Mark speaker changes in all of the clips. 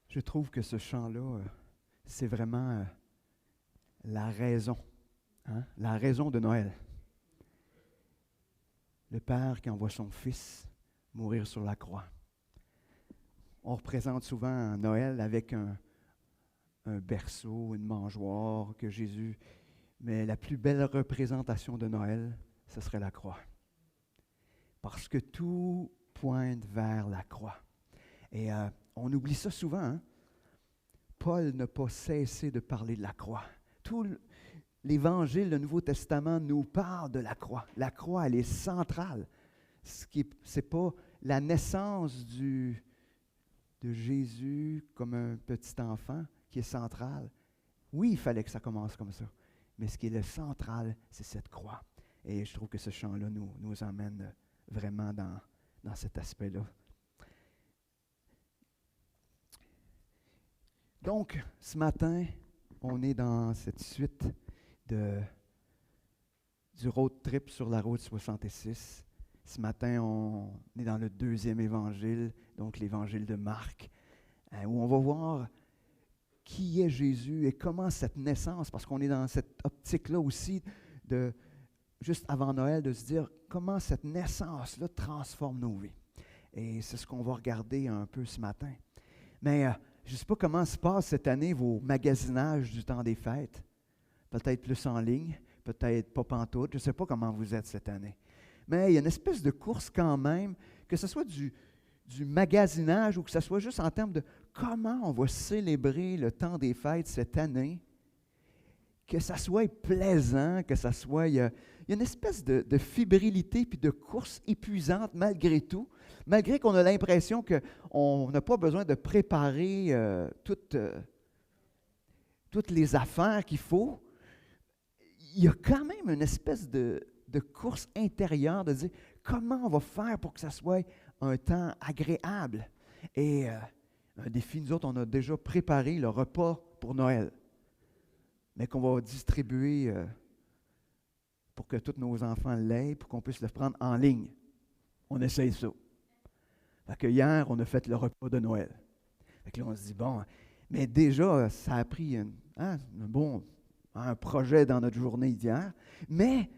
Speaker 1: Je trouve que ce chant-là, c'est vraiment la raison, hein? La raison de Noël. Le Père qui envoie son Fils mourir sur la croix. On représente souvent Noël avec un berceau, une mangeoire que Jésus... Mais la plus belle représentation de Noël, ce serait la croix. Parce que tout pointe vers la croix. Et on oublie ça souvent, hein? Paul n'a pas cessé de parler de la croix. Tout l'Évangile, le Nouveau Testament nous parle de la croix. La croix, elle est centrale. Ce n'est pas la naissance de Jésus comme un petit enfant qui est centrale. Oui, il fallait que ça commence comme ça. Mais ce qui est le central, c'est cette croix. Et je trouve que ce chant-là nous emmène vraiment dans cet aspect-là. Donc, ce matin, on est dans cette suite du road trip sur la route 66. Ce matin, on est dans le deuxième évangile, donc l'évangile de Marc, où on va voir qui est Jésus et comment cette naissance, parce qu'on est dans cette optique-là aussi, juste avant Noël, de se dire comment cette naissance-là transforme nos vies. Et c'est ce qu'on va regarder un peu ce matin. Mais je ne sais pas comment se passe cette année vos magasinages du temps des fêtes. Peut-être plus en ligne, peut-être pas pantoute. Je ne sais pas comment vous êtes cette année. Mais il y a une espèce de course quand même, que ce soit du magasinage ou que ce soit juste en termes de comment on va célébrer le temps des fêtes cette année, que ça soit plaisant, que ça soit... Il y a une espèce de fébrilité puis de course épuisante malgré tout, malgré qu'on a l'impression qu'on n'a pas besoin de préparer toutes les affaires qu'il faut. Il y a quand même une espèce de course intérieure de dire comment on va faire pour que ça soit un temps agréable. Et un défi, nous autres, on a déjà préparé le repas pour Noël, mais qu'on va distribuer pour que tous nos enfants l'aient, pour qu'on puisse le prendre en ligne. On essaye ça. Fait que hier, on a fait le repas de Noël. Fait que là, on se dit, bon, mais déjà, ça a pris un projet dans notre journée d'hier, mais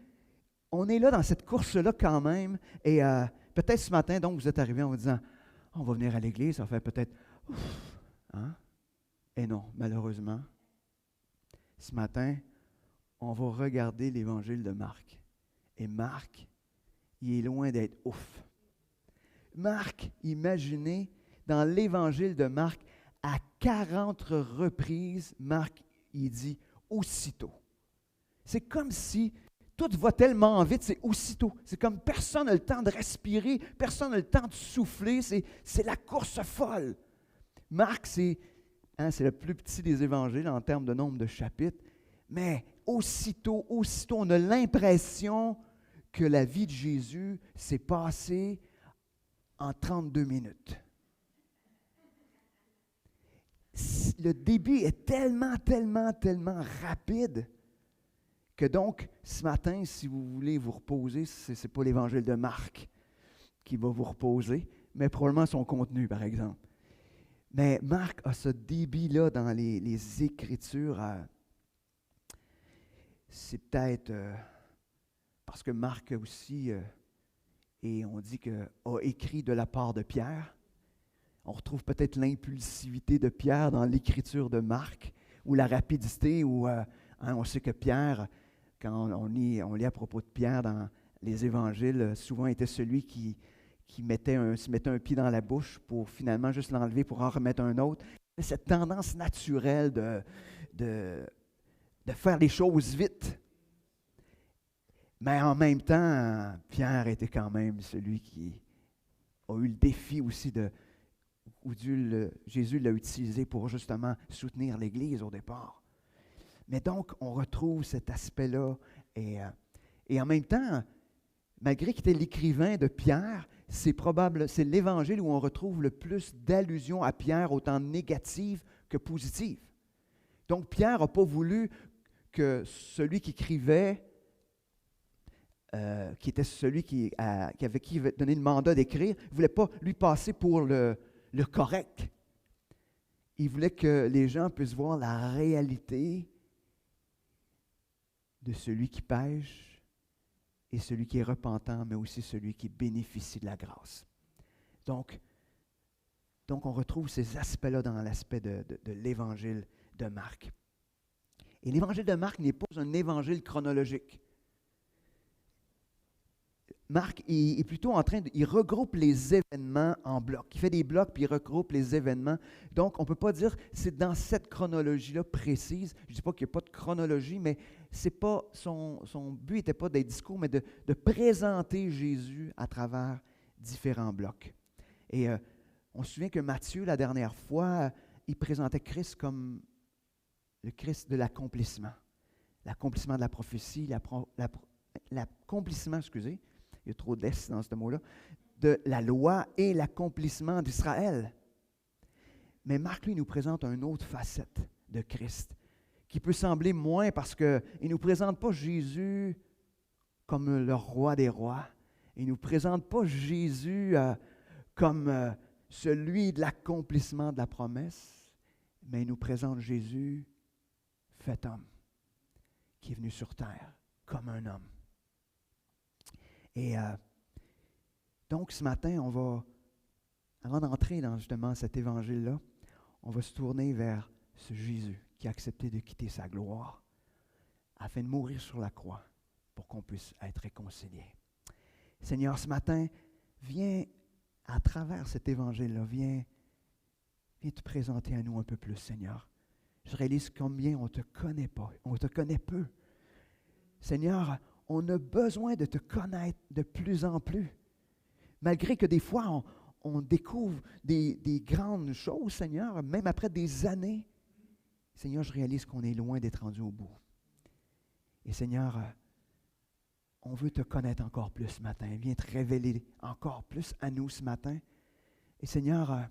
Speaker 1: on est là dans cette course-là quand même, et peut-être ce matin, donc, vous êtes arrivés en vous disant, on va venir à l'église, ça va faire peut-être, hein? Et non, malheureusement, ce matin, on va regarder l'évangile de Marc. Et Marc, il est loin d'être ouf. Marc, imaginez, dans l'évangile de Marc, à 40 reprises, Marc, il dit aussitôt. C'est comme si tout va tellement vite, c'est aussitôt. C'est comme personne n'a le temps de respirer, personne n'a le temps de souffler, c'est la course folle. Marc, c'est le plus petit des évangiles en termes de nombre de chapitres, mais aussitôt, on a l'impression que la vie de Jésus s'est passée en 32 minutes. Le début est tellement rapide que donc, ce matin, si vous voulez vous reposer, ce n'est pas l'évangile de Marc qui va vous reposer, mais probablement son contenu, par exemple. Mais Marc a ce débit-là dans les Écritures. C'est peut-être parce que Marc aussi, et on dit a écrit de la part de Pierre. On retrouve peut-être l'impulsivité de Pierre dans l'écriture de Marc, ou la rapidité, ou on sait que Pierre, quand on lit à propos de Pierre dans les évangiles, souvent était celui qui se mettait un pied dans la bouche pour finalement juste l'enlever pour en remettre un autre. Cette tendance naturelle de faire les choses vite. Mais en même temps, Pierre était quand même celui qui a eu le défi aussi où Jésus l'a utilisé pour justement soutenir l'Église au départ. Mais donc, on retrouve cet aspect-là. Et en même temps, malgré qu'il était l'écrivain de Pierre, c'est l'Évangile où on retrouve le plus d'allusions à Pierre, autant négatives que positives. Donc, Pierre n'a pas voulu que celui qui écrivait, qui était celui qui avait donné le mandat d'écrire, ne voulait pas lui passer pour le correct. Il voulait que les gens puissent voir la réalité de celui qui pêche et celui qui est repentant, mais aussi celui qui bénéficie de la grâce. Donc on retrouve ces aspects-là dans l'aspect de l'évangile de Marc. Et l'évangile de Marc n'est pas un évangile chronologique. Marc est plutôt en train il regroupe les événements en blocs. Il fait des blocs puis il regroupe les événements. Donc, on ne peut pas dire c'est dans cette chronologie-là précise. Je ne dis pas qu'il n'y a pas de chronologie, mais c'est pas son but n'était pas des discours, mais de présenter Jésus à travers différents blocs. Et on se souvient que Matthieu, la dernière fois, il présentait Christ comme le Christ de l'accomplissement. L'accomplissement de la prophétie, l'accomplissement, il y a trop de « s » dans ce mot-là, de la loi et l'accomplissement d'Israël. Mais Marc, lui, nous présente une autre facette de Christ, qui peut sembler moins parce qu'il ne nous présente pas Jésus comme le roi des rois. Il ne nous présente pas Jésus comme celui de l'accomplissement de la promesse, mais il nous présente Jésus fait homme, qui est venu sur terre comme un homme. Et donc, ce matin, avant d'entrer dans justement cet évangile-là, on va se tourner vers ce Jésus qui a accepté de quitter sa gloire afin de mourir sur la croix pour qu'on puisse être réconciliés. Seigneur, ce matin, viens à travers cet évangile-là, viens te présenter à nous un peu plus, Seigneur. Je réalise combien on ne te connaît pas, on te connaît peu. Seigneur, on a besoin de te connaître de plus en plus. Malgré que des fois, on découvre des grandes choses, Seigneur, même après des années. Seigneur, je réalise qu'on est loin d'être rendu au bout. Et Seigneur, on veut te connaître encore plus ce matin. Viens te révéler encore plus à nous ce matin. Et Seigneur,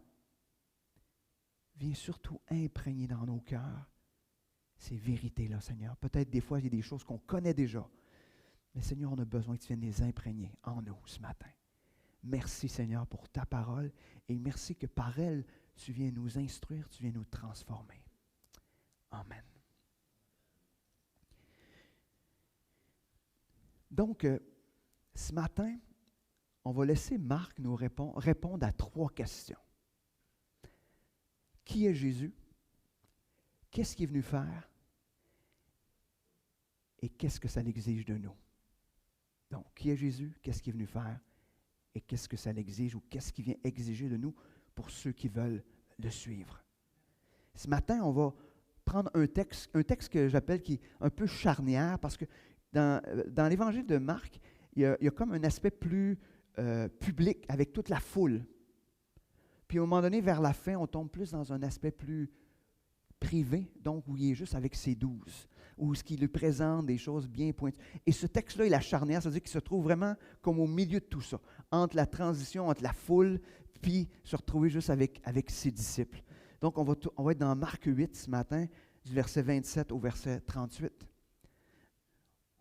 Speaker 1: viens surtout imprégner dans nos cœurs ces vérités-là, Seigneur. Peut-être des fois, il y a des choses qu'on connaît déjà. Mais Seigneur, on a besoin que tu viennes les imprégner en nous ce matin. Merci, Seigneur, pour ta parole. Et merci que par elle, tu viens nous instruire, tu viens nous transformer. Amen. Donc, ce matin, on va laisser Marc nous répondre à 3 questions. Qui est Jésus? Qu'est-ce qu'il est venu faire? Et qu'est-ce que ça l'exige de nous? Donc, qui est Jésus? Qu'est-ce qu'il est venu faire? Et qu'est-ce que ça l'exige ou qu'est-ce qu'il vient exiger de nous pour ceux qui veulent le suivre? Ce matin, on va prendre un texte que j'appelle qui est un peu charnière parce que dans l'évangile de Marc, il y a comme un aspect plus public avec toute la foule. Puis à un moment donné, vers la fin, on tombe plus dans un aspect plus privé, donc où il est juste avec ses 12, où ce qui lui présente des choses bien pointues. Et ce texte-là est la charnière, c'est-à-dire qu'il se trouve vraiment comme au milieu de tout ça, entre la transition, entre la foule, puis se retrouver juste avec ses disciples. Donc on va être dans Marc 8 ce matin, du verset 27 au verset 38.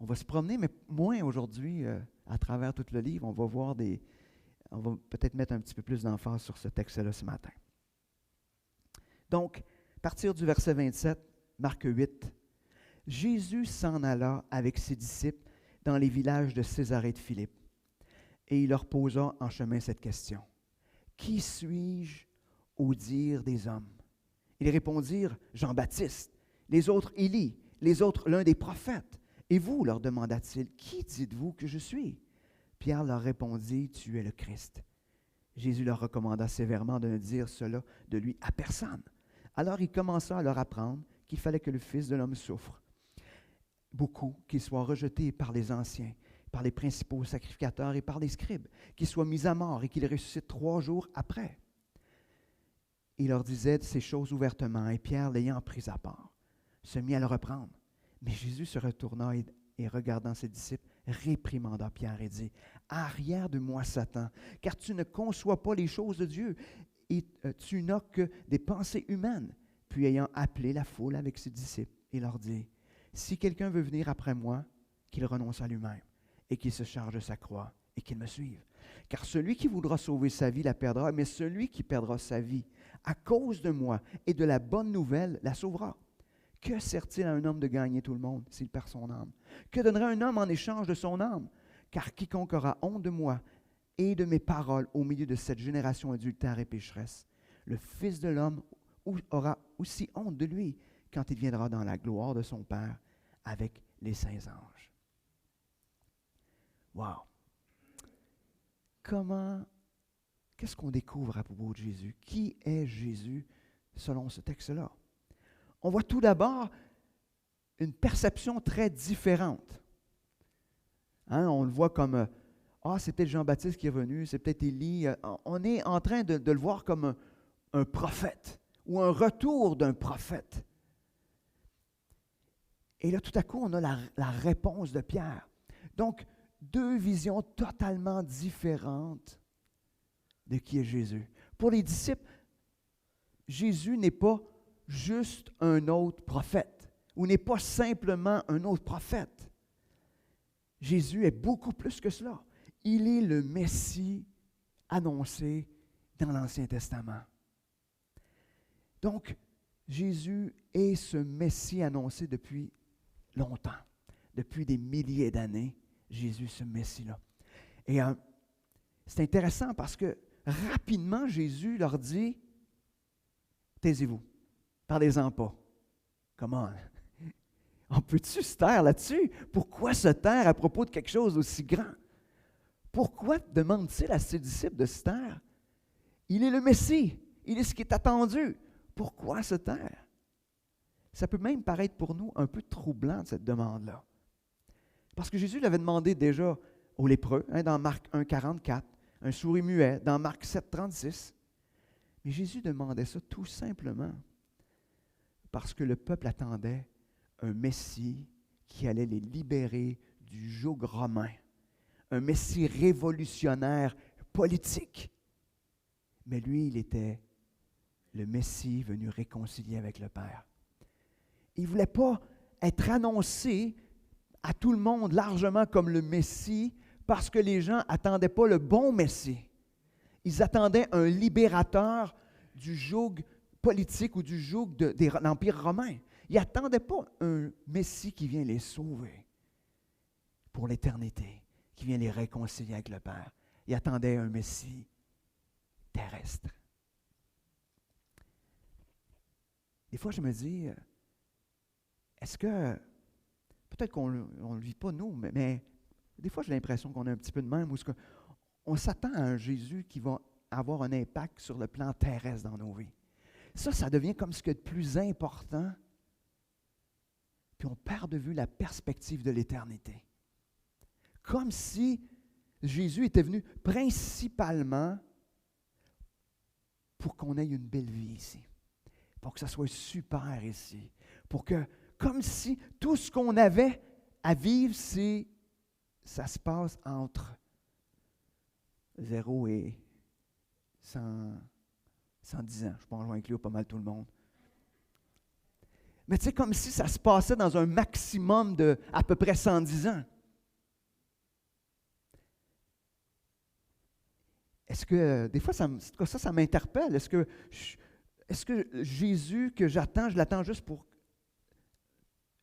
Speaker 1: On va se promener, mais moins aujourd'hui, à travers tout le livre, on va peut-être mettre un petit peu plus d'emphase sur ce texte-là ce matin. Donc, à partir du verset 27, Marc 8, Jésus s'en alla avec ses disciples dans les villages de Césarée de Philippe, et il leur posa en chemin cette question. « Qui suis-je au dire des hommes? » Ils répondirent, « Jean-Baptiste, les autres Élie, les autres l'un des prophètes. Et vous, leur demanda-t-il, qui dites-vous que je suis? » Pierre leur répondit, « Tu es le Christ. » Jésus leur recommanda sévèrement de ne dire cela de lui à personne. Alors il commença à leur apprendre qu'il fallait que le Fils de l'homme souffre beaucoup, qu'il soit rejeté par les anciens, par les principaux sacrificateurs et par les scribes, qu'il soit mis à mort et qu'il ressuscite 3 jours après. Il leur disait ces choses ouvertement, et Pierre, l'ayant pris à part, se mit à le reprendre. Mais Jésus se retourna et regardant ses disciples, réprimanda Pierre et dit, « Arrière de moi, Satan, car tu ne conçois pas les choses de Dieu, et tu n'as que des pensées humaines. » Puis ayant appelé la foule avec ses disciples, il leur dit, « Si quelqu'un veut venir après moi, qu'il renonce à lui-même, et qu'il se charge de sa croix, et qu'il me suive. Car celui qui voudra sauver sa vie la perdra, mais celui qui perdra sa vie à cause de moi et de la bonne nouvelle la sauvera. Que sert-il à un homme de gagner tout le monde s'il perd son âme? Que donnerait un homme en échange de son âme? Car quiconque aura honte de moi et de mes paroles au milieu de cette génération adultère et pécheresse, le Fils de l'homme aura aussi honte de lui quand il viendra dans la gloire de son Père avec les saints anges. Wow! Qu'est-ce qu'on découvre à propos de Jésus? Qui est Jésus selon ce texte-là? On voit tout d'abord une perception très différente. Hein, on le voit comme, c'est peut-être Jean-Baptiste qui est venu, c'est peut-être Élie. On est en train de le voir comme un prophète ou un retour d'un prophète. Et là, tout à coup, on a la réponse de Pierre. Donc, deux visions totalement différentes de qui est Jésus. Pour les disciples, Jésus n'est pas juste un autre prophète ou n'est pas simplement un autre prophète. Jésus est beaucoup plus que cela. Il est le Messie annoncé dans l'Ancien Testament. Donc, Jésus est ce Messie annoncé depuis longtemps, depuis des milliers d'années, Jésus, ce Messie-là. Et c'est intéressant parce que rapidement, Jésus leur dit, taisez-vous, parlez-en pas. Comment? On peut-tu se taire là-dessus? Pourquoi se taire à propos de quelque chose d'aussi grand? Pourquoi demande-t-il à ses disciples de se taire? Il est le Messie, il est ce qui est attendu. Pourquoi se taire? Ça peut même paraître pour nous un peu troublant, cette demande-là. Parce que Jésus l'avait demandé déjà aux lépreux, dans Marc 1, 44, un sourd-muet, dans Marc 7, 36. Mais Jésus demandait ça tout simplement parce que le peuple attendait un Messie qui allait les libérer du joug romain, un Messie révolutionnaire politique. Mais lui, il était le Messie venu réconcilier avec le Père. Il ne voulait pas être annoncé à tout le monde largement comme le Messie parce que les gens n'attendaient pas le bon Messie. Ils attendaient un libérateur du joug politique ou du joug de l'Empire romain. Ils n'attendaient pas un Messie qui vient les sauver pour l'éternité, qui vient les réconcilier avec le Père. Ils attendaient un Messie terrestre. Des fois, je me dis, est-ce que, peut-être qu'on ne le vit pas nous, mais des fois, j'ai l'impression qu'on a un petit peu de même, où on s'attend à un Jésus qui va avoir un impact sur le plan terrestre dans nos vies. Ça devient comme ce qui est de plus important, puis on perd de vue la perspective de l'éternité. Comme si Jésus était venu principalement pour qu'on ait une belle vie ici, pour que ça soit super ici, pour que, comme si tout ce qu'on avait à vivre, ça se passe entre 0 et 110 ans. Je pense que je vais inclure pas mal tout le monde. Mais tu sais, comme si ça se passait dans un maximum de à peu près 110 ans. Est-ce que, des fois, ça m'interpelle. Est-ce que Jésus que j'attends, je l'attends juste pour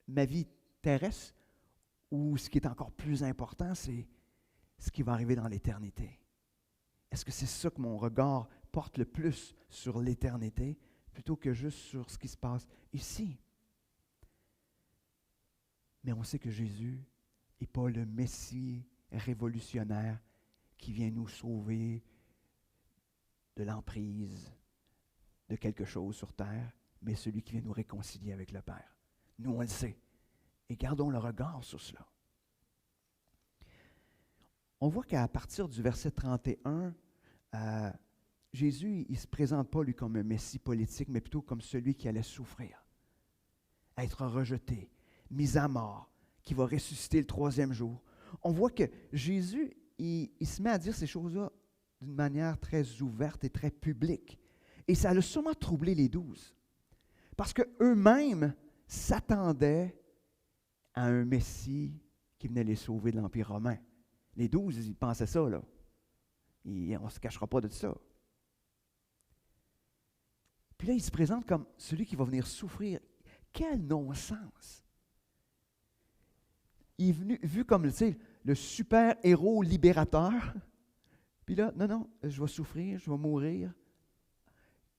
Speaker 1: ma vie terrestre? Ou ce qui est encore plus important, c'est ce qui va arriver dans l'éternité? Est-ce que c'est ça que mon regard porte le plus sur l'éternité, plutôt que juste sur ce qui se passe ici? Mais on sait que Jésus n'est pas le Messie révolutionnaire qui vient nous sauver de l'emprise de quelque chose sur terre, mais celui qui vient nous réconcilier avec le Père. Nous, on le sait. Et gardons le regard sur cela. On voit qu'à partir du verset 31, Jésus, il ne se présente pas, lui, comme un Messie politique, mais plutôt comme celui qui allait souffrir, être rejeté, mis à mort, qui va ressusciter le 3e jour. On voit que Jésus, il se met à dire ces choses-là d'une manière très ouverte et très publique. Et ça a sûrement troublé les 12. Parce qu'eux-mêmes s'attendaient à un Messie qui venait les sauver de l'Empire romain. Les 12, ils pensaient ça, là. On ne se cachera pas de ça. Puis là, il se présente comme celui qui va venir souffrir. Quel non-sens! Il est vu comme, tu sais, le super-héros libérateur. Puis là, non, je vais souffrir, je vais mourir.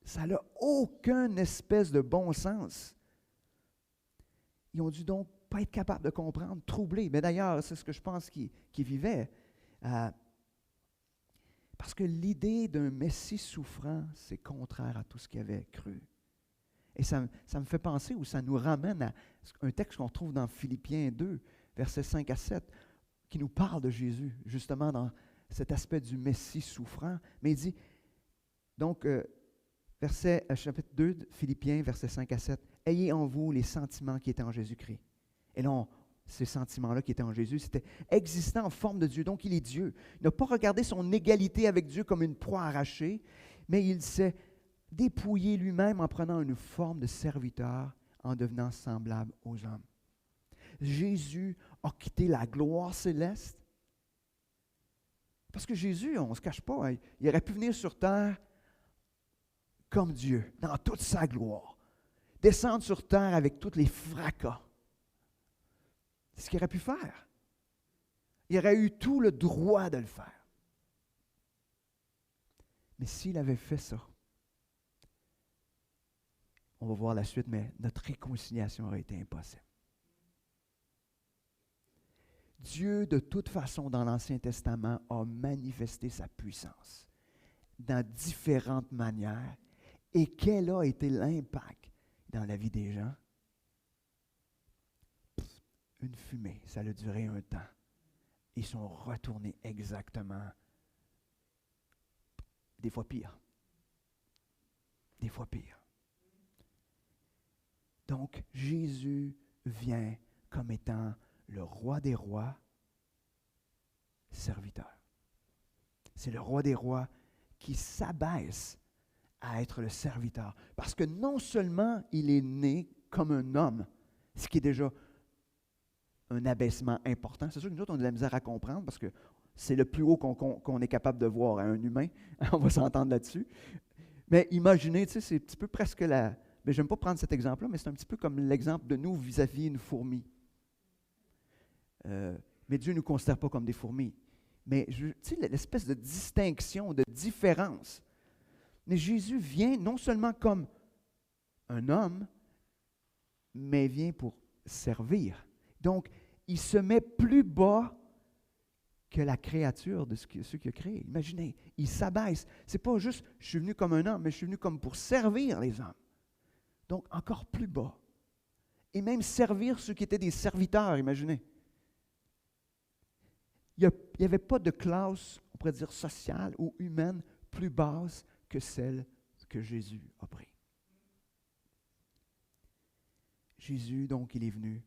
Speaker 1: Ça n'a aucun espèce de bon sens. Ils ont dû donc pas être capables de comprendre, troublés. Mais d'ailleurs, c'est ce que je pense qu'ils vivaient. Parce que l'idée d'un Messie souffrant, c'est contraire à tout ce qu'ils avaient cru. Et ça me fait penser, ou ça nous ramène à un texte qu'on trouve dans Philippiens 2, versets 5 à 7, qui nous parle de Jésus, justement dans cet aspect du Messie souffrant. Mais il dit, donc, chapitre 2, Philippiens, versets 5 à 7, « Ayez en vous les sentiments qui étaient en Jésus-Christ. » Et non, ces sentiments-là qui étaient en Jésus, c'était existant en forme de Dieu, donc il est Dieu. Il n'a pas regardé son égalité avec Dieu comme une proie arrachée, mais il s'est dépouillé lui-même en prenant une forme de serviteur, en devenant semblable aux hommes. Jésus a quitté la gloire céleste. Parce que Jésus, on ne se cache pas, il aurait pu venir sur terre comme Dieu, dans toute sa gloire. Descendre sur terre avec tous les fracas. C'est ce qu'il aurait pu faire. Il aurait eu tout le droit de le faire. Mais s'il avait fait ça, on va voir la suite, mais notre réconciliation aurait été impossible. Dieu, de toute façon, dans l'Ancien Testament, a manifesté sa puissance dans différentes manières. Et quel a été l'impact dans la vie des gens? Une fumée, ça a duré un temps. Ils sont retournés exactement, des fois pire. Des fois pire. Donc, Jésus vient comme étant le roi des rois, serviteur. C'est le roi des rois qui s'abaisse à être le serviteur. Parce que non seulement il est né comme un homme, ce qui est déjà un abaissement important. C'est sûr que nous autres, on a de la misère à comprendre parce que c'est le plus haut qu'on est capable de voir à un humain. On va s'entendre là-dessus. Mais imaginez, tu sais, c'est un petit peu presque la... Mais je n'aime pas prendre cet exemple-là, mais c'est un petit peu comme l'exemple de nous vis-à-vis une fourmi. Mais Dieu ne nous considère pas comme des fourmis. Mais tu sais, l'espèce de distinction, de différence. Mais Jésus vient non seulement comme un homme, mais vient pour servir. Donc, il se met plus bas que la créature de ceux qu'il a créé. Imaginez, il s'abaisse. Ce n'est pas juste, je suis venu comme un homme, mais je suis venu comme pour servir les hommes. Donc, encore plus bas. Et même servir ceux qui étaient des serviteurs, imaginez. Il n'y avait pas de classe, on pourrait dire sociale ou humaine, plus basse que celle que Jésus a pris. Jésus, donc, il est venu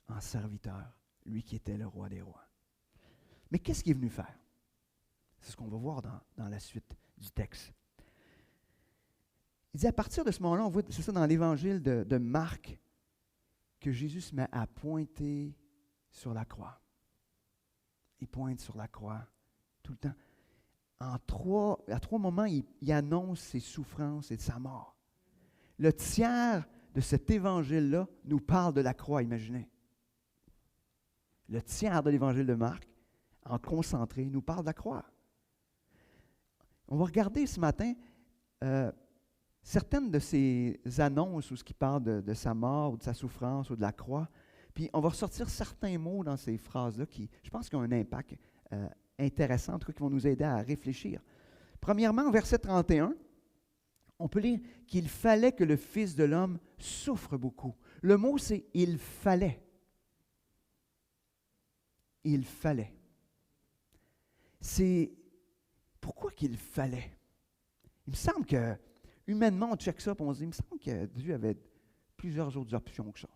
Speaker 1: en serviteur, lui qui était le roi des rois. Mais qu'est-ce qu'il est venu faire? C'est ce qu'on va voir dans la suite du texte. Il dit, à partir de ce moment-là, on voit, c'est ça dans l'évangile de Marc, que Jésus se met à pointer sur la croix. Il pointe sur la croix tout le temps. À trois moments, il annonce ses souffrances et de sa mort. Le tiers de cet évangile-là nous parle de la croix, imaginez. Le tiers de l'évangile de Marc, en concentré, nous parle de la croix. On va regarder ce matin certaines de ces annonces où ce qui parle de sa mort ou de sa souffrance ou de la croix. Puis on va ressortir certains mots dans ces phrases-là qui, je pense, qui ont un impact intéressant, en tout cas qui vont nous aider à réfléchir. Premièrement, au verset 31, on peut lire qu'il fallait que le Fils de l'homme souffre beaucoup. Le mot, c'est « il fallait ». Il fallait. C'est pourquoi qu'il fallait. Il me semble que, humainement, on check ça et on se dit, il me semble que Dieu avait plusieurs autres options que ça.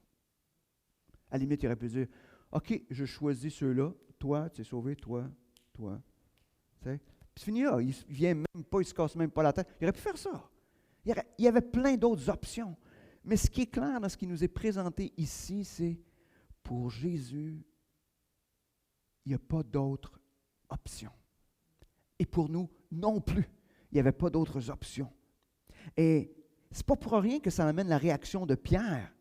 Speaker 1: À la limite, il aurait pu dire, OK, je choisis ceux-là, toi, tu es sauvé, toi. Tu sais? Puis c'est fini là, il ne vient même pas, il ne se casse même pas la tête. Il aurait pu faire ça. Il y avait plein d'autres options. Mais ce qui est clair dans ce qui nous est présenté ici, c'est pour Jésus, il n'y a pas d'autre option. Et pour nous, non plus. Il n'y avait pas d'autres options. Et ce n'est pas pour rien que ça amène la réaction de Pierre,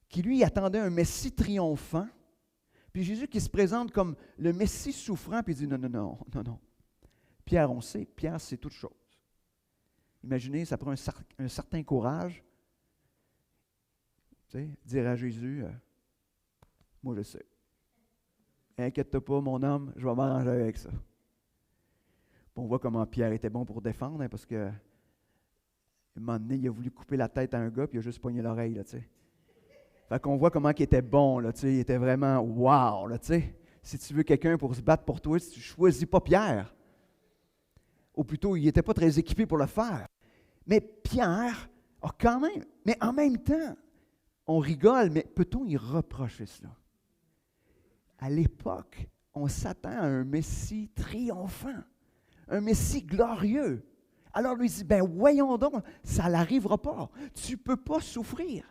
Speaker 1: qui lui attendait un Messie triomphant, puis Jésus qui se présente comme le Messie souffrant, puis il dit non, non, non, non, non. Pierre, on sait, Pierre, c'est toute chose. Imaginez, ça prend un certain courage, tu sais, dire à Jésus, moi je sais. Inquiète-toi pas, mon homme, je vais m'arranger avec ça. Puis on voit comment Pierre était bon pour défendre, parce que un moment donné, il a voulu couper la tête à un gars, puis il a juste pogné l'oreille, là, tu sais. Fait qu'on voit comment il était bon, là, tu sais, il était vraiment wow, là, tu sais. Si tu veux quelqu'un pour se battre pour toi, tu ne choisis pas Pierre. Ou plutôt, il n'était pas très équipé pour le faire. Mais Pierre a quand même, mais en même temps, on rigole, mais peut-on y reprocher cela? À l'époque, on s'attend à un Messie triomphant, un Messie glorieux. Alors lui dit, ben voyons donc, ça n'arrivera pas. Tu ne peux pas souffrir.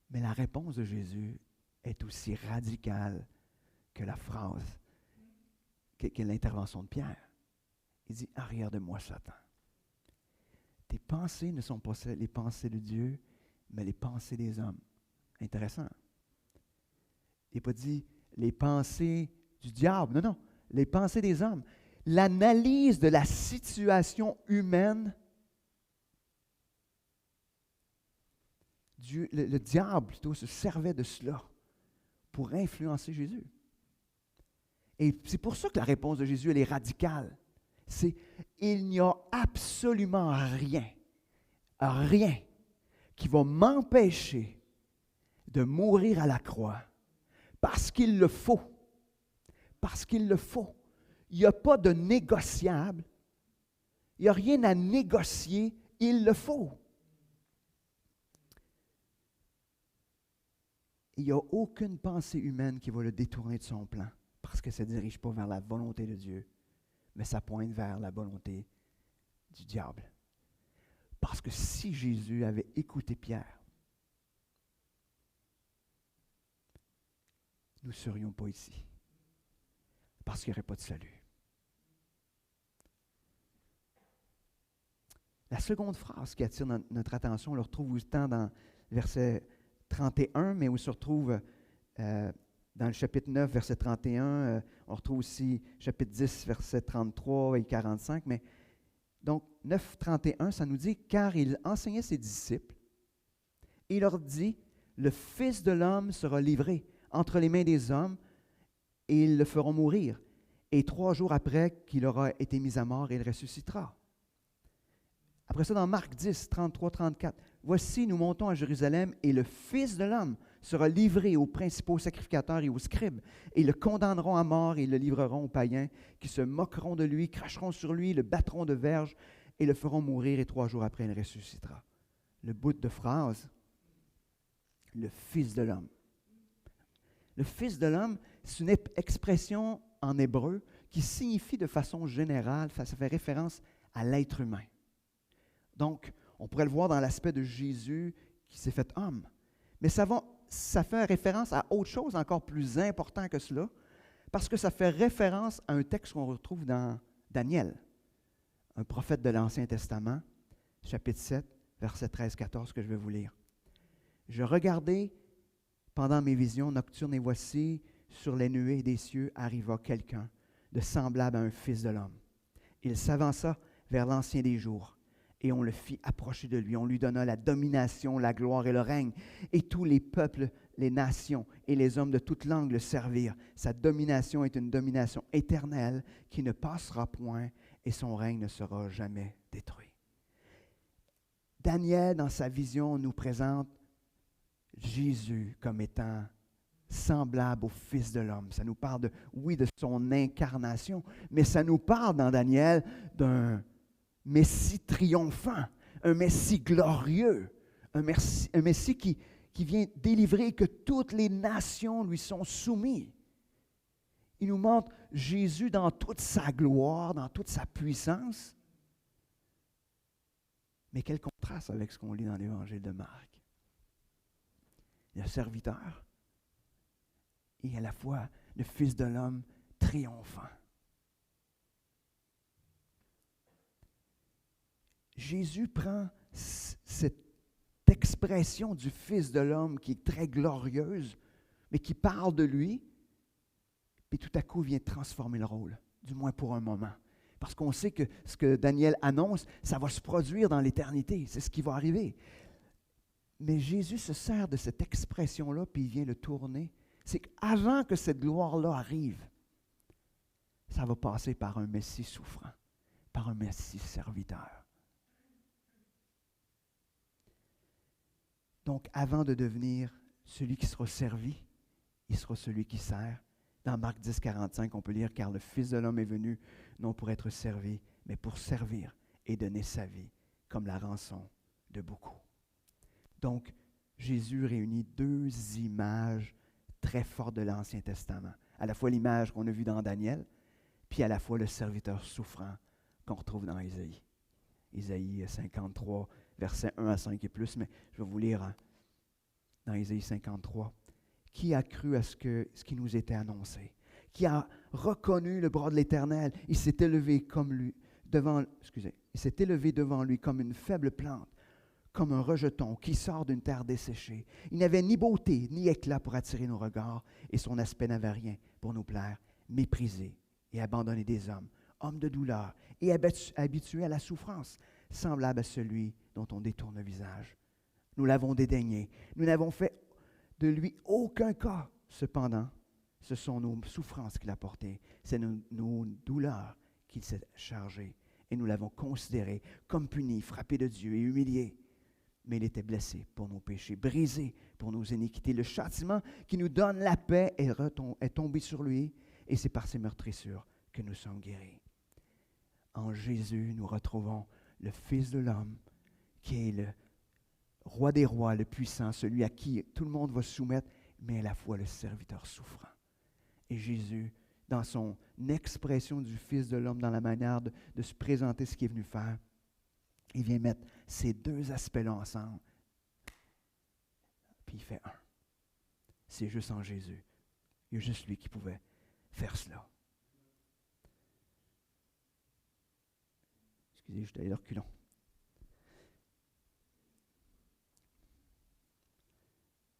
Speaker 1: Mais la réponse de Jésus est aussi radicale que la phrase, que l'intervention de Pierre. Il dit, arrière de moi, Satan. Tes pensées ne sont pas les pensées de Dieu, mais les pensées des hommes. Intéressant. Il n'a pas dit les pensées du diable. Non, non. Les pensées des hommes. L'analyse de la situation humaine. Le diable, plutôt, se servait de cela pour influencer Jésus. Et c'est pour ça que la réponse de Jésus, elle est radicale. C'est il n'y a absolument rien qui va m'empêcher de mourir à la croix parce qu'il le faut. Parce qu'il le faut. Il n'y a pas de négociable. Il n'y a rien à négocier. Il le faut. Il n'y a aucune pensée humaine qui va le détourner de son plan parce que ça ne dirige pas vers la volonté de Dieu, mais ça pointe vers la volonté du diable. Parce que si Jésus avait écouté Pierre, nous ne serions pas ici. Parce qu'il n'y aurait pas de salut. La seconde phrase qui attire notre attention, on le retrouve autant dans verset 31, mais on se retrouve dans le chapitre 9, verset 31. On retrouve aussi chapitre 10, verset 33 et 45. Mais donc, 9, 31, ça nous dit « Car il enseignait ses disciples, et il leur dit, le Fils de l'homme sera livré entre les mains des hommes, et ils le feront mourir. Et 3 jours après qu'il aura été mis à mort, il ressuscitera. » Après ça, dans Marc 10, 33, 34, « Voici, nous montons à Jérusalem, et le Fils de l'homme sera livré aux principaux sacrificateurs et aux scribes, et le condamneront à mort, et le livreront aux païens, qui se moqueront de lui, cracheront sur lui, le battront de verge, et le feront mourir, et 3 jours après, il ressuscitera. » Le bout de phrase, le Fils de l'homme. Le Fils de l'homme, c'est une expression en hébreu qui signifie de façon générale, ça fait référence à l'être humain. Donc, on pourrait le voir dans l'aspect de Jésus qui s'est fait homme. Mais ça fait référence à autre chose encore plus important que cela, parce que ça fait référence à un texte qu'on retrouve dans Daniel, un prophète de l'Ancien Testament, chapitre 7, verset 13-14, que je vais vous lire. « Je regardais pendant mes visions nocturnes, et voici, sur les nuées des cieux arriva quelqu'un de semblable à un fils de l'homme. Il s'avança vers l'Ancien des jours, et on le fit approcher de lui. On lui donna la domination, la gloire et le règne. Et tous les peuples, les nations et les hommes de toute langue le servirent. Sa domination est une domination éternelle qui ne passera point, et son règne ne sera jamais détruit. » Daniel, dans sa vision, nous présente Jésus comme étant semblable au Fils de l'homme. Ça nous parle de son incarnation, mais ça nous parle dans Daniel d'un Messie triomphant, un Messie glorieux, un Messie qui vient délivrer et que toutes les nations lui sont soumises. Il nous montre Jésus dans toute sa gloire, dans toute sa puissance. Mais quel contraste avec ce qu'on lit dans l'Évangile de Marc. Il y a le serviteur et à la fois le Fils de l'homme triomphant. Jésus prend cette expression du Fils de l'homme qui est très glorieuse, mais qui parle de lui, puis tout à coup vient transformer le rôle, du moins pour un moment. Parce qu'on sait que ce que Daniel annonce, ça va se produire dans l'éternité, c'est ce qui va arriver. Mais Jésus se sert de cette expression-là, puis il vient le tourner. C'est qu'avant que cette gloire-là arrive, ça va passer par un Messie souffrant, par un Messie serviteur. Donc, avant de devenir celui qui sera servi, il sera celui qui sert. Dans Marc 10, 45, on peut lire « Car le Fils de l'homme est venu, non pour être servi, mais pour servir et donner sa vie comme la rançon de beaucoup. » Donc, Jésus réunit deux images très fortes de l'Ancien Testament. À la fois l'image qu'on a vue dans Daniel, puis à la fois le serviteur souffrant qu'on retrouve dans Isaïe. Isaïe 53, versets 1 à 5 et plus, mais je vais vous lire dans Isaïe 53. Qui a cru à ce qui nous était annoncé? Qui a reconnu le bras de l'Éternel? Il s'est élevé devant lui comme une faible plante, comme un rejeton qui sort d'une terre desséchée. Il n'avait ni beauté ni éclat pour attirer nos regards, et son aspect n'avait rien pour nous plaire, méprisé et abandonné des hommes, homme de douleur et habitué à la souffrance, semblable à celui dont on détourne le visage. Nous l'avons dédaigné, nous n'avons fait de lui aucun cas. Cependant, ce sont nos souffrances qu'il a portées, c'est nos douleurs qu'il s'est chargé, et nous l'avons considéré comme puni, frappé de Dieu et humilié. Mais il était blessé pour nos péchés, brisé pour nos iniquités. Le châtiment qui nous donne la paix est tombé sur lui, et c'est par ses meurtrissures que nous sommes guéris. En Jésus, nous retrouvons le Fils de l'homme, qui est le Roi des rois, le puissant, celui à qui tout le monde va se soumettre, mais à la fois le serviteur souffrant. Et Jésus, dans son expression du Fils de l'homme, dans la manière de se présenter ce qu'il est venu faire, il vient mettre ces deux aspects-là ensemble, puis il fait un. C'est juste en Jésus. Il y a juste lui qui pouvait faire cela. Excusez, je suis allé de reculons.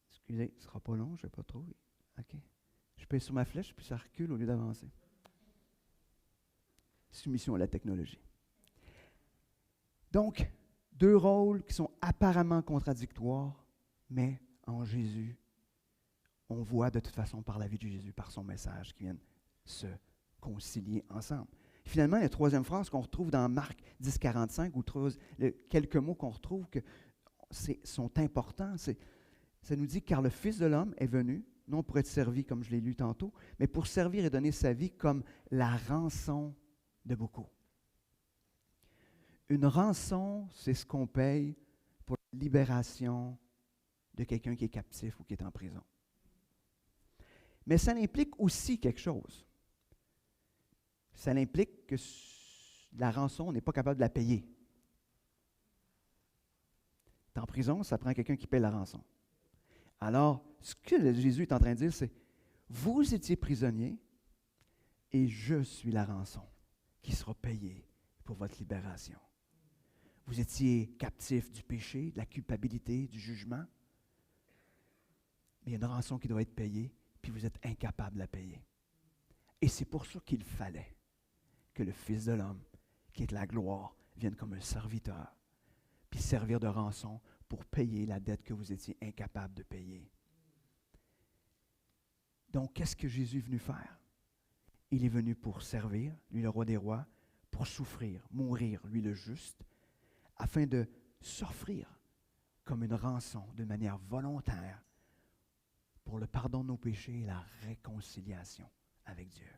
Speaker 1: Excusez, ce ne sera pas long, je ne vais pas trop. OK. Je pèse sur ma flèche, puis ça recule au lieu d'avancer. Soumission à la technologie. Donc, deux rôles qui sont apparemment contradictoires, mais en Jésus, on voit de toute façon par la vie de Jésus, par son message, qui viennent se concilier ensemble. Finalement, la troisième phrase qu'on retrouve dans Marc 10, 45, où quelques mots qu'on retrouve qui sont importants, ça nous dit « Car le Fils de l'homme est venu, non pour être servi, comme je l'ai lu tantôt, mais pour servir et donner sa vie comme la rançon de beaucoup. » Une rançon, c'est ce qu'on paye pour la libération de quelqu'un qui est captif ou qui est en prison. Mais ça implique aussi quelque chose. Ça implique que la rançon, on n'est pas capable de la payer. Tu es en prison, ça prend quelqu'un qui paye la rançon. Alors, ce que Jésus est en train de dire, c'est « Vous étiez prisonnier et je suis la rançon qui sera payée pour votre libération. » Vous étiez captif du péché, de la culpabilité, du jugement. Mais il y a une rançon qui doit être payée, puis vous êtes incapable de la payer. Et c'est pour ça qu'il fallait que le Fils de l'homme, qui est de la gloire, vienne comme un serviteur, puis servir de rançon pour payer la dette que vous étiez incapable de payer. Donc, qu'est-ce que Jésus est venu faire? Il est venu pour servir, lui le roi des rois, pour souffrir, mourir, lui le juste, afin de s'offrir comme une rançon de manière volontaire pour le pardon de nos péchés et la réconciliation avec Dieu.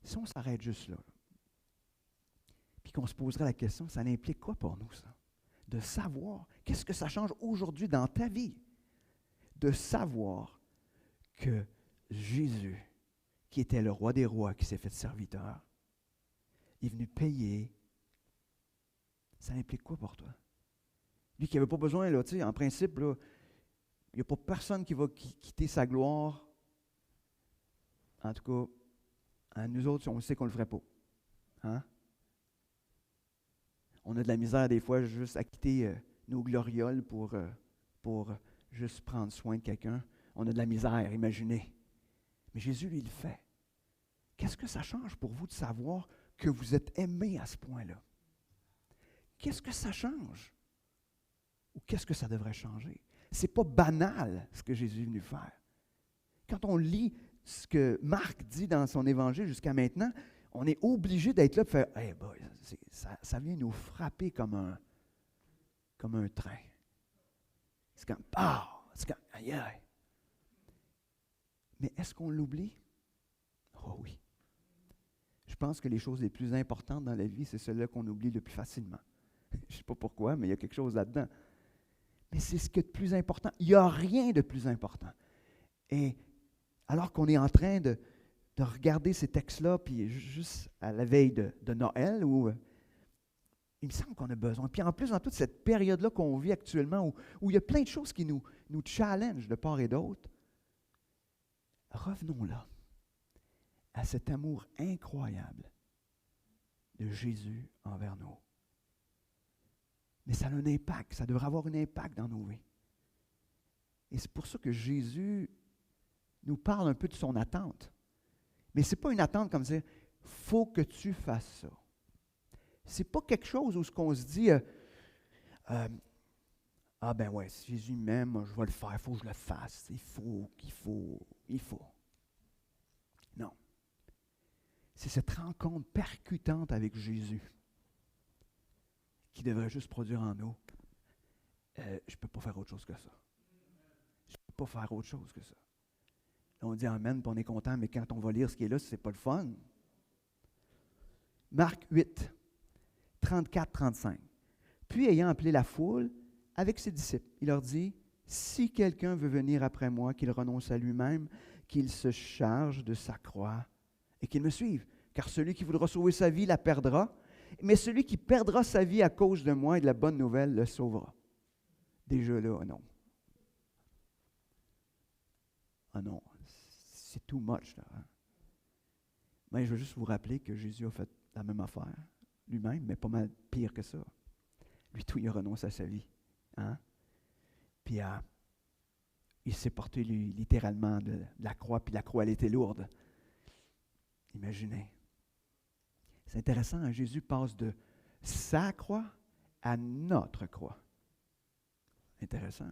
Speaker 1: Si on s'arrête juste là, puis qu'on se poserait la question, ça implique quoi pour nous, ça? De savoir, qu'est-ce que ça change aujourd'hui dans ta vie? De savoir que Jésus, qui était le roi des rois, qui s'est fait serviteur, est venu payer. Ça implique quoi pour toi? Lui qui n'avait pas besoin, là, en principe, là, il n'y a pas personne qui va quitter sa gloire En tout cas, nous autres, on sait qu'on ne le ferait pas. Hein? On a de la misère des fois juste à quitter nos glorioles pour juste prendre soin de quelqu'un. On a de la misère, imaginez. Mais Jésus, lui, il le fait. Qu'est-ce que ça change pour vous de savoir que vous êtes aimé à ce point-là? Qu'est-ce que ça change? Ou qu'est-ce que ça devrait changer? Ce n'est pas banal ce que Jésus est venu faire. Quand on lit ce que Marc dit dans son évangile jusqu'à maintenant, on est obligé d'être là et de faire hey boy, ça vient nous frapper comme un train. C'est comme c'est comme aïe aïe. Mais est-ce qu'on l'oublie? Oh oui. Je pense que les choses les plus importantes dans la vie, c'est celles-là qu'on oublie le plus facilement. Je ne sais pas pourquoi, mais il y a quelque chose là-dedans. Mais c'est ce qui est le plus important. Il n'y a rien de plus important. Et alors qu'on est en train de regarder ces textes-là, puis juste à la veille de Noël, où il me semble qu'on a besoin. Puis en plus, dans toute cette période-là qu'on vit actuellement, où il y a plein de choses qui nous challengent de part et d'autre, revenons là, à cet amour incroyable de Jésus envers nous. Mais ça a un impact, ça devrait avoir un impact dans nos vies. Et c'est pour ça que Jésus nous parle un peu de son attente. Mais ce n'est pas une attente comme dire « faut que tu fasses ça ». Ce n'est pas quelque chose où on se dit ah ben ouais, si Jésus m'aime, je vais le faire, il faut que je le fasse. Il faut. Non. C'est cette rencontre percutante avec Jésus qui devrait juste produire en nous. Je ne peux pas faire autre chose que ça. Je ne peux pas faire autre chose que ça. Là, on dit amen, puis on est content, mais quand on va lire ce qui est là, ce n'est pas le fun. Marc 8, 34-35. Puis, ayant appelé la foule avec ses disciples, il leur dit, « Si quelqu'un veut venir après moi, qu'il renonce à lui-même, qu'il se charge de sa croix et qu'il me suive. Car celui qui voudra sauver sa vie la perdra, mais celui qui perdra sa vie à cause de moi et de la bonne nouvelle le sauvera. » Déjà là, non. Ah non, c'est too much. Là, hein? Mais je veux juste vous rappeler que Jésus a fait la même affaire lui-même, mais pas mal pire que ça. Lui, tout, il a renoncé à sa vie. Hein? Puis il s'est porté littéralement de la croix, puis la croix, elle était lourde. Imaginez. C'est intéressant, hein? Jésus passe de sa croix à notre croix. Intéressant.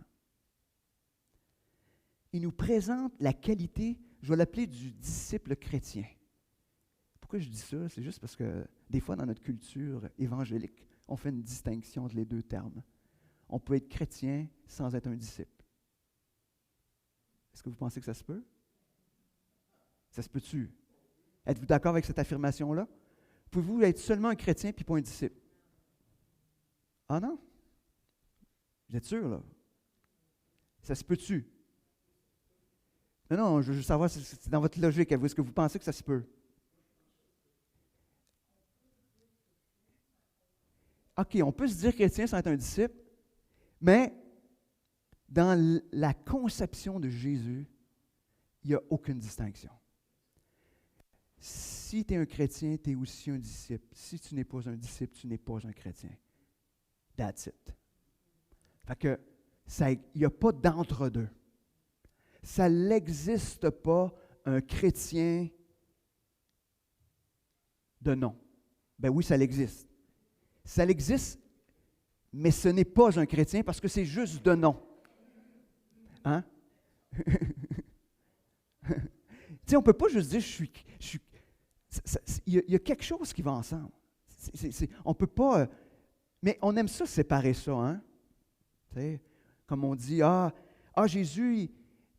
Speaker 1: Il nous présente la qualité, je vais l'appeler du disciple chrétien. Pourquoi je dis ça? C'est juste parce que des fois, dans notre culture évangélique, on fait une distinction entre les deux termes. On peut être chrétien sans être un disciple. Est-ce que vous pensez que ça se peut? Ça se peut-tu? Êtes-vous d'accord avec cette affirmation-là? Pouvez-vous être seulement un chrétien puis pas un disciple? Ah non? Vous êtes sûr, là? Ça se peut-tu? Non, je veux juste savoir si c'est dans votre logique. Est-ce que vous pensez que ça se peut? OK, on peut se dire chrétien sans être un disciple, mais dans la conception de Jésus, il n'y a aucune distinction. Si tu es un chrétien, tu es aussi un disciple. Si tu n'es pas un disciple, tu n'es pas un chrétien. That's it. Fait que il n'y a pas d'entre-deux. Ça n'existe pas un chrétien de nom. Ben oui, ça l'existe. Ça existe, mais ce n'est pas un chrétien parce que c'est juste de nom. Hein? Tu sais, on ne peut pas juste dire il y a quelque chose qui va ensemble. On ne peut pas. Mais on aime ça, séparer ça, hein? Tu sais, comme on dit, Jésus,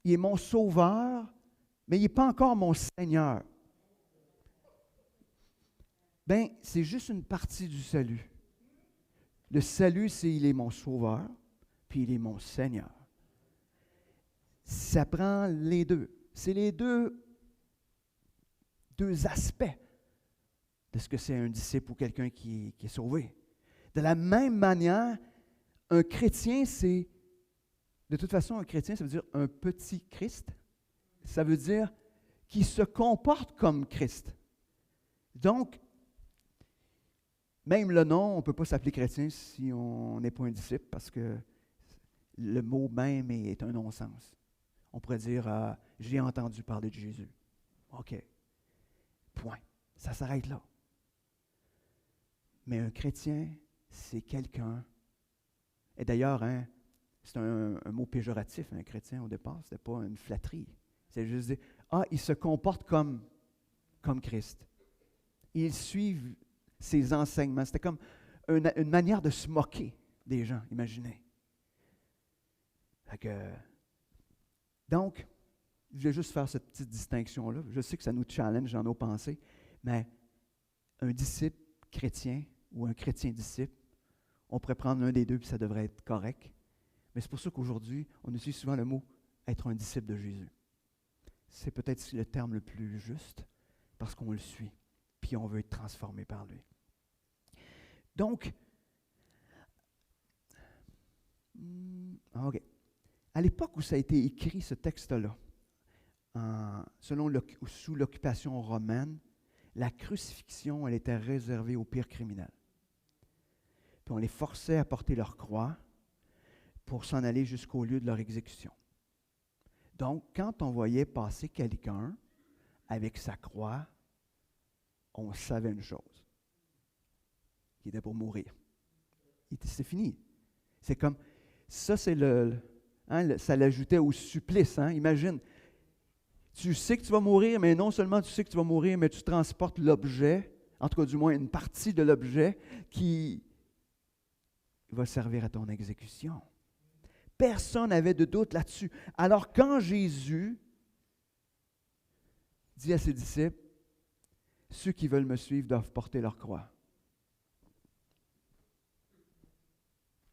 Speaker 1: il est mon sauveur, mais il n'est pas encore mon Seigneur. Bien, c'est juste une partie du salut. Le salut, c'est il est mon sauveur, puis il est mon Seigneur. Ça prend les deux. C'est les deux aspects de ce que c'est un disciple ou quelqu'un qui est sauvé. De la même manière, un chrétien, de toute façon, un chrétien, ça veut dire un petit Christ. Ça veut dire qui se comportent comme Christ. Donc, même le nom, on ne peut pas s'appeler chrétien si on n'est pas un disciple, parce que le mot même est un non-sens. On pourrait dire j'ai entendu parler de Jésus. OK. Point. Ça s'arrête là. Mais un chrétien, c'est quelqu'un. Et d'ailleurs, c'est un mot péjoratif, un chrétien au départ, ce n'était pas une flatterie. C'est juste dire il se comporte comme Christ. Ils suivent ses enseignements. C'était comme une manière de se moquer des gens, imaginez. Donc, je vais juste faire cette petite distinction-là. Je sais que ça nous challenge dans nos pensées, mais un disciple chrétien ou un chrétien disciple, on pourrait prendre l'un des deux, puis ça devrait être correct. Mais c'est pour ça qu'aujourd'hui, on utilise souvent le mot « être un disciple de Jésus ». C'est peut-être le terme le plus juste, parce qu'on le suit, puis on veut être transformé par lui. Donc, OK. À l'époque où ça a été écrit, ce texte-là, sous l'occupation romaine, la crucifixion, elle était réservée aux pires criminels. Puis on les forçait à porter leur croix pour s'en aller jusqu'au lieu de leur exécution. Donc, quand on voyait passer quelqu'un avec sa croix, on savait une chose, qu'il était pour mourir. C'est fini. C'est comme, ça c'est ça l'ajoutait au supplice. Imagine, tu sais que tu vas mourir, mais non seulement tu sais que tu vas mourir, mais tu transportes l'objet, en tout cas du moins une partie de l'objet qui va servir à ton exécution. Personne n'avait de doute là-dessus. Alors quand Jésus dit à ses disciples, ceux qui veulent me suivre doivent porter leur croix.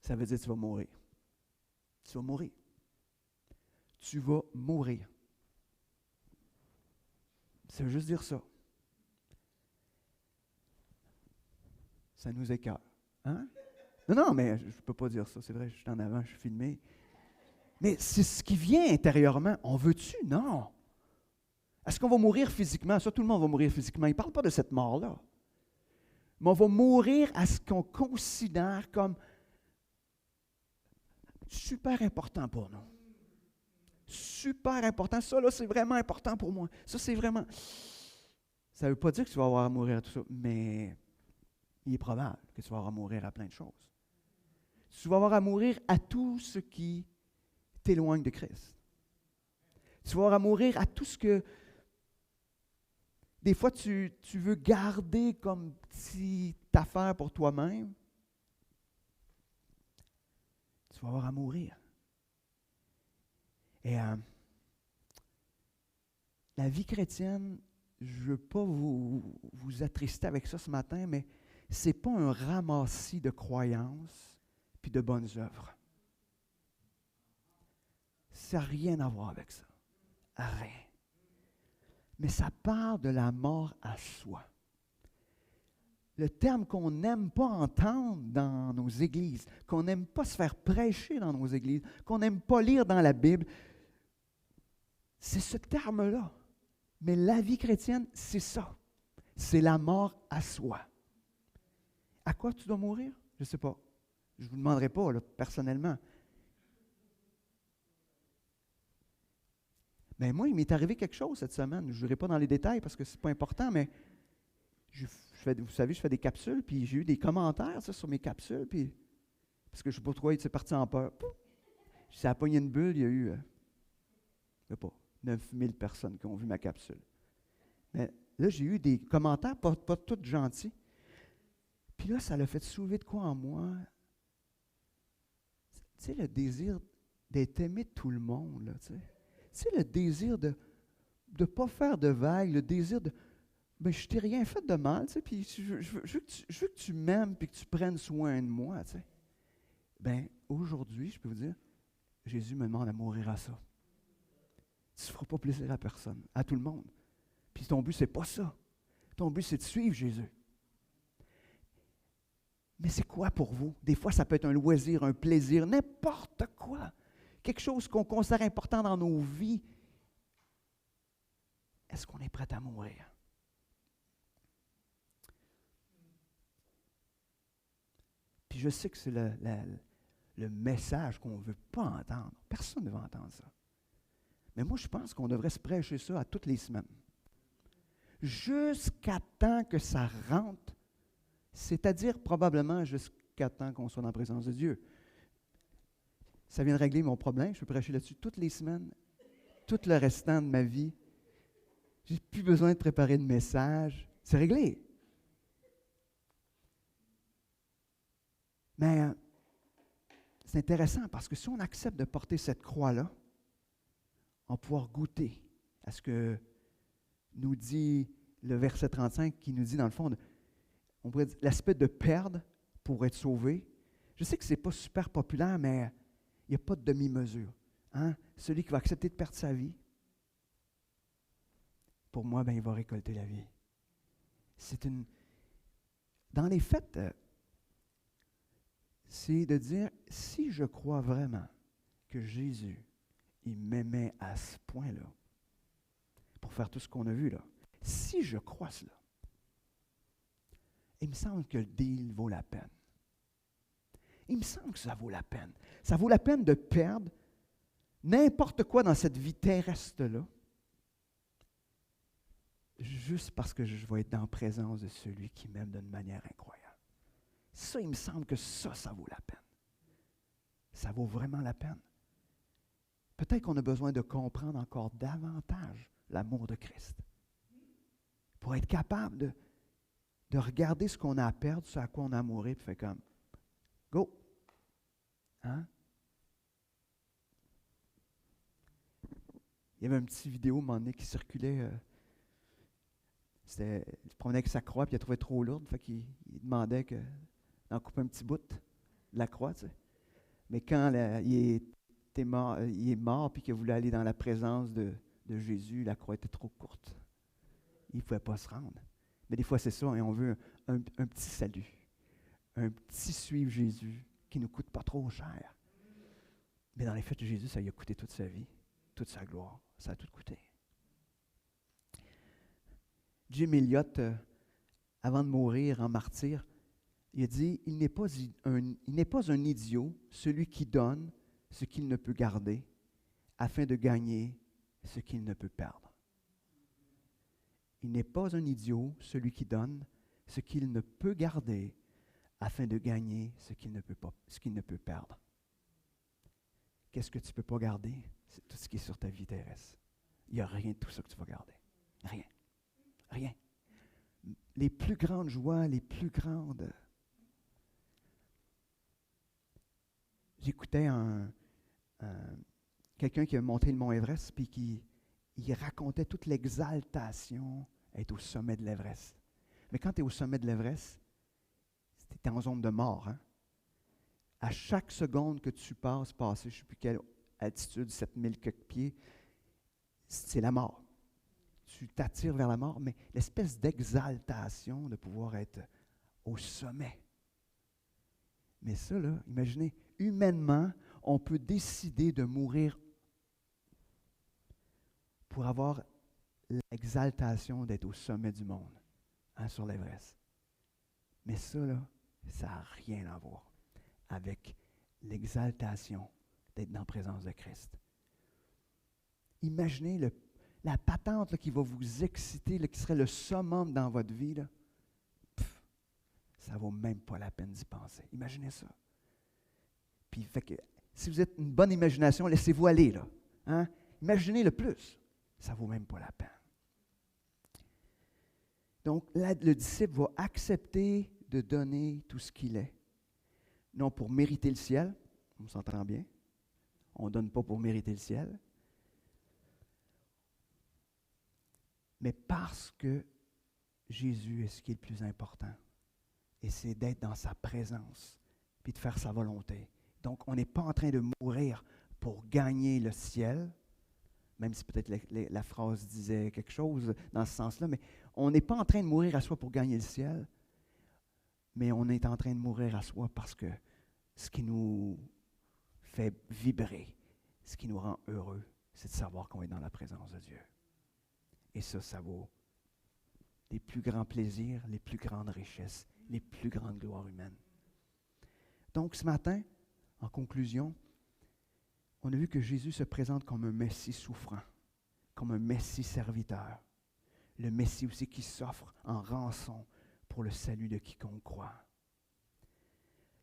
Speaker 1: Ça veut dire que tu vas mourir. Tu vas mourir. Tu vas mourir. Ça veut juste dire ça. Ça nous écœure. Non, mais je ne peux pas dire ça. C'est vrai, je suis en avant, je suis filmé. Mais c'est ce qui vient intérieurement. On veut-tu? Non. Est-ce qu'on va mourir physiquement? Ça, tout le monde va mourir physiquement. Il ne parle pas de cette mort-là. Mais on va mourir à ce qu'on considère comme super important pour nous. Super important. Ça, là, c'est vraiment important pour moi. Ça, c'est vraiment... Ça ne veut pas dire que tu vas avoir à mourir à tout ça, mais il est probable que tu vas avoir à mourir à plein de choses. Tu vas avoir à mourir à tout ce qui t'éloigne de Christ. Tu vas avoir à mourir à tout ce que, des fois, tu veux garder comme petite affaire pour toi-même. Tu vas avoir à mourir. Et la vie chrétienne, je ne veux pas vous attrister avec ça ce matin, mais ce n'est pas un ramassis de croyances puis de bonnes œuvres. Ça n'a rien à voir avec ça. Rien. Mais ça part de la mort à soi. Le terme qu'on n'aime pas entendre dans nos églises, qu'on n'aime pas se faire prêcher dans nos églises, qu'on n'aime pas lire dans la Bible, c'est ce terme-là. Mais la vie chrétienne, c'est ça. C'est la mort à soi. À quoi tu dois mourir? Je ne sais pas. Je ne vous demanderai pas, là, personnellement. Mais moi, il m'est arrivé quelque chose cette semaine. Je ne dirai pas dans les détails parce que ce n'est pas important, mais vous savez, je fais des capsules, puis j'ai eu des commentaires sur mes capsules, puis parce que je ne sais pas pourquoi c'est parti en peur. Ça a pogné une bulle, il y a eu, je ne sais pas, 9000 personnes qui ont vu ma capsule. Mais là, j'ai eu des commentaires pas tous gentils. Puis là, ça l'a fait soulever de quoi en moi? Tu sais, le désir d'être aimé de tout le monde, là, tu sais. Tu sais, le désir de ne pas faire de vagues, le désir de... Ben, je t'ai rien fait de mal, tu sais, puis je veux que tu m'aimes puis que tu prennes soin de moi, tu sais. Ben, aujourd'hui, je peux vous dire, Jésus me demande à mourir à ça. Tu ne feras pas plaisir à personne, à tout le monde. Puis ton but, c'est pas ça. Ton but, c'est de suivre Jésus. Mais c'est quoi pour vous? Des fois, ça peut être un loisir, un plaisir, n'importe quoi. Quelque chose qu'on considère important dans nos vies. est-ce qu'on est prêt à mourir? Puis je sais que c'est le message qu'on ne veut pas entendre. Personne ne veut entendre ça. Mais moi, je pense qu'on devrait se prêcher ça à toutes les semaines. Jusqu'à temps que ça rentre, c'est-à-dire probablement jusqu'à temps qu'on soit dans la présence de Dieu. Ça vient de régler mon problème. Je peux prêcher là-dessus toutes les semaines, tout le restant de ma vie. Je n'ai plus besoin de préparer de message. C'est réglé. Mais c'est intéressant parce que si on accepte de porter cette croix-là, on va pouvoir goûter à ce que nous dit le verset 35 qui nous dit dans le fond, on pourrait dire l'aspect de perdre pour être sauvé. Je sais que ce n'est pas super populaire, mais il n'y a pas de demi-mesure. Hein? Celui qui va accepter de perdre sa vie, pour moi, il va récolter la vie. Dans les faits, c'est de dire, si je crois vraiment que Jésus, il m'aimait à ce point-là, pour faire tout ce qu'on a vu là, si je crois cela, il me semble que le deal vaut la peine. Il me semble que ça vaut la peine. Ça vaut la peine de perdre n'importe quoi dans cette vie terrestre-là, juste parce que je vais être dans la présence de celui qui m'aime d'une manière incroyable. Ça, il me semble que ça vaut la peine. Ça vaut vraiment la peine. Peut-être qu'on a besoin de comprendre encore davantage l'amour de Christ. Pour être capable de regarder ce qu'on a à perdre, ce à quoi on a à mourir, puis faire comme, go! Hein? Il y avait une petite vidéo, à un moment donné, qui circulait. Il se promenait avec sa croix, puis il la trouvait trop lourde, fait qu'il demandait d'en couper un petit bout de la croix, tu sais. Mais quand il est mort, puis qu'il voulait aller dans la présence de Jésus, la croix était trop courte. Il ne pouvait pas se rendre. Mais des fois, c'est ça, et on veut un petit salut, un petit suivre Jésus qui ne nous coûte pas trop cher. Mais dans les faits, Jésus, ça lui a coûté toute sa vie, toute sa gloire. Ça a tout coûté. Jim Elliot, avant de mourir en martyr, il a dit, il n'est pas un idiot, celui qui donne ce qu'il ne peut garder, afin de gagner ce qu'il ne peut perdre. Il n'est pas un idiot, celui qui donne ce qu'il ne peut garder, afin de gagner ce qu'il ne peut perdre. Qu'est-ce que tu ne peux pas garder? C'est tout ce qui est sur ta vie terrestre. Il n'y a rien de tout ça que tu vas garder. Rien. Rien. Les plus grandes joies, les plus grandes... J'écoutais quelqu'un qui a monté le mont Everest, puis il racontait toute l'exaltation d'être au sommet de l'Everest. Mais quand tu es au sommet de l'Everest, tu es en zone de mort. Hein? À chaque seconde que tu passes, je ne sais plus quelle altitude, 7000 quelques pieds, c'est la mort. Tu t'attires vers la mort, mais l'espèce d'exaltation de pouvoir être au sommet. Mais ça, là, imaginez, humainement, on peut décider de mourir pour avoir l'exaltation d'être au sommet du monde, hein, sur l'Everest. Mais ça, là, ça n'a rien à voir avec l'exaltation d'être dans la présence de Christ. Imaginez la patente là, qui va vous exciter, là, qui serait le summum dans votre vie, là. Ça ne vaut même pas la peine d'y penser. Imaginez ça. Puis, fait que, si vous êtes une bonne imagination, laissez-vous aller, là. Hein? Imaginez le plus. Ça ne vaut même pas la peine. Donc, là, le disciple va accepter de donner tout ce qu'il est. Non pour mériter le ciel, on s'entend bien. On ne donne pas pour mériter le ciel. Mais parce que Jésus est ce qui est le plus important. Et c'est d'être dans sa présence, puis de faire sa volonté. Donc, on n'est pas en train de mourir pour gagner le ciel, même si peut-être la phrase disait quelque chose dans ce sens-là, mais on n'est pas en train de mourir à soi pour gagner le ciel, mais on est en train de mourir à soi parce que ce qui nous fait vibrer, ce qui nous rend heureux, c'est de savoir qu'on est dans la présence de Dieu. Et ça vaut les plus grands plaisirs, les plus grandes richesses, les plus grandes gloires humaines. Donc ce matin, en conclusion, on a vu que Jésus se présente comme un Messie souffrant, comme un Messie serviteur. Le Messie aussi qui s'offre en rançon pour le salut de quiconque croit.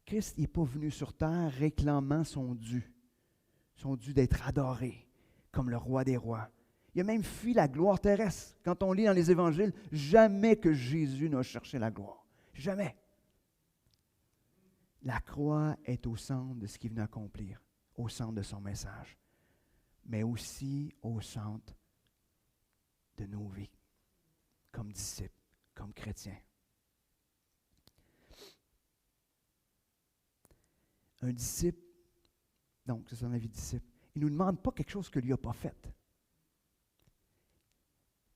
Speaker 1: Christ n'est pas venu sur terre réclamant son dû d'être adoré comme le roi des rois. Il a même fui la gloire terrestre. Quand on lit dans les évangiles, jamais que Jésus n'a cherché la gloire. Jamais. La croix est au centre de ce qu'il venait accomplir, au centre de son message, mais aussi au centre de nos vies, comme disciples, comme chrétiens. Un disciple, donc c'est son avis de disciple, il ne nous demande pas quelque chose que lui n'a pas fait.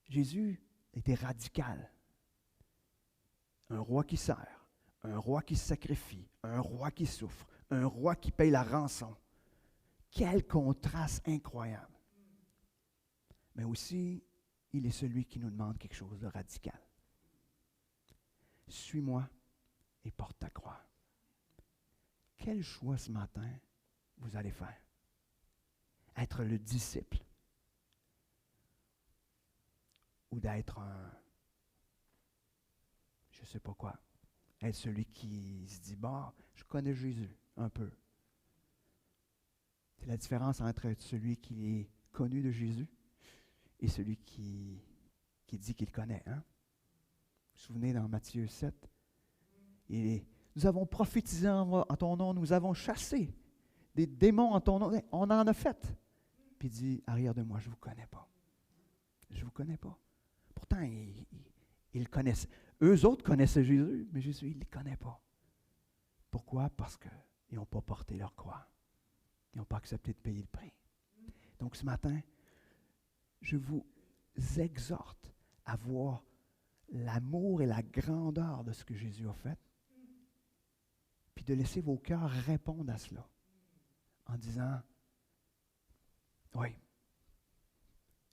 Speaker 1: Jésus était radical. Un roi qui sert, un roi qui se sacrifie, un roi qui souffre, un roi qui paye la rançon. Quel contraste incroyable. Mais aussi, il est celui qui nous demande quelque chose de radical. Suis-moi et porte ta croix. Quel choix ce matin vous allez faire? Être le disciple ou d'être je ne sais pas quoi, être celui qui se dit, bah, je connais Jésus un peu. C'est la différence entre être celui qui est connu de Jésus et celui qui dit qu'il connaît. Hein? Vous vous souvenez dans Matthieu 7, nous avons prophétisé en ton nom, nous avons chassé des démons en ton nom, on en a fait. Puis il dit, arrière de moi, je ne vous connais pas. Je ne vous connais pas. Pourtant, ils connaissent. Eux autres connaissaient Jésus, mais Jésus, il ne les connaît pas. Pourquoi? Parce qu'ils n'ont pas porté leur croix. Ils n'ont pas accepté de payer le prix. Donc ce matin, je vous exhorte à voir l'amour et la grandeur de ce que Jésus a fait, puis de laisser vos cœurs répondre à cela, en disant, oui,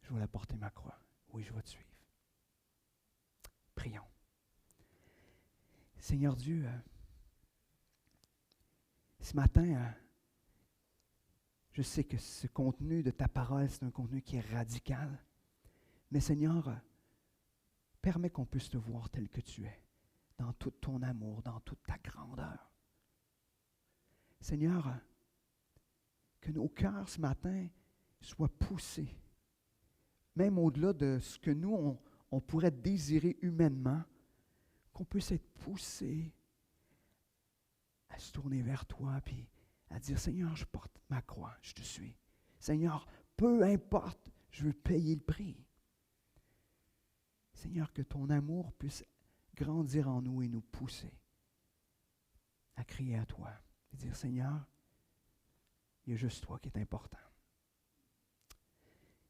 Speaker 1: je vais porter ma croix. Oui, je vais te suivre. Prions. Seigneur Dieu, ce matin, je sais que ce contenu de ta parole, c'est un contenu qui est radical. Mais Seigneur, permets qu'on puisse te voir tel que tu es, dans tout ton amour, dans toute ta grandeur. Seigneur, que nos cœurs ce matin soient poussés, même au-delà de ce que nous, on pourrait désirer humainement, qu'on puisse être poussés à se tourner vers toi, puis à dire, Seigneur, je porte ma croix, je te suis. Seigneur, peu importe, je veux payer le prix. Seigneur, que ton amour puisse grandir en nous et nous pousser à crier à toi. Et dire, Seigneur, il y a juste toi qui est important.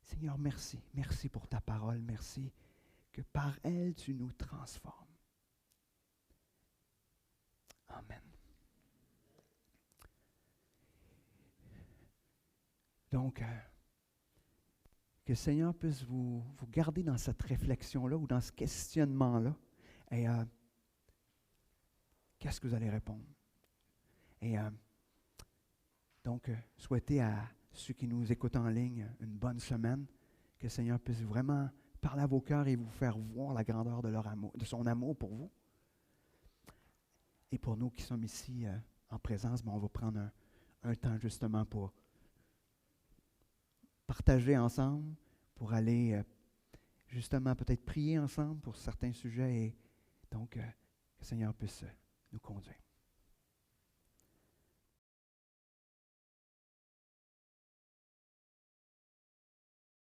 Speaker 1: Seigneur, merci. Merci pour ta parole. Merci que par elle, tu nous transformes. Amen. Donc, que le Seigneur puisse vous garder dans cette réflexion-là ou dans ce questionnement-là. Et qu'est-ce que vous allez répondre? Et donc, souhaitez à ceux qui nous écoutent en ligne une bonne semaine. Que le Seigneur puisse vraiment parler à vos cœurs et vous faire voir la grandeur de leur amour, de son amour pour vous. Et pour nous qui sommes ici en présence, on va prendre un temps justement pour partager ensemble, pour aller justement peut-être prier ensemble pour certains sujets. Et donc, que le Seigneur puisse nous conduire.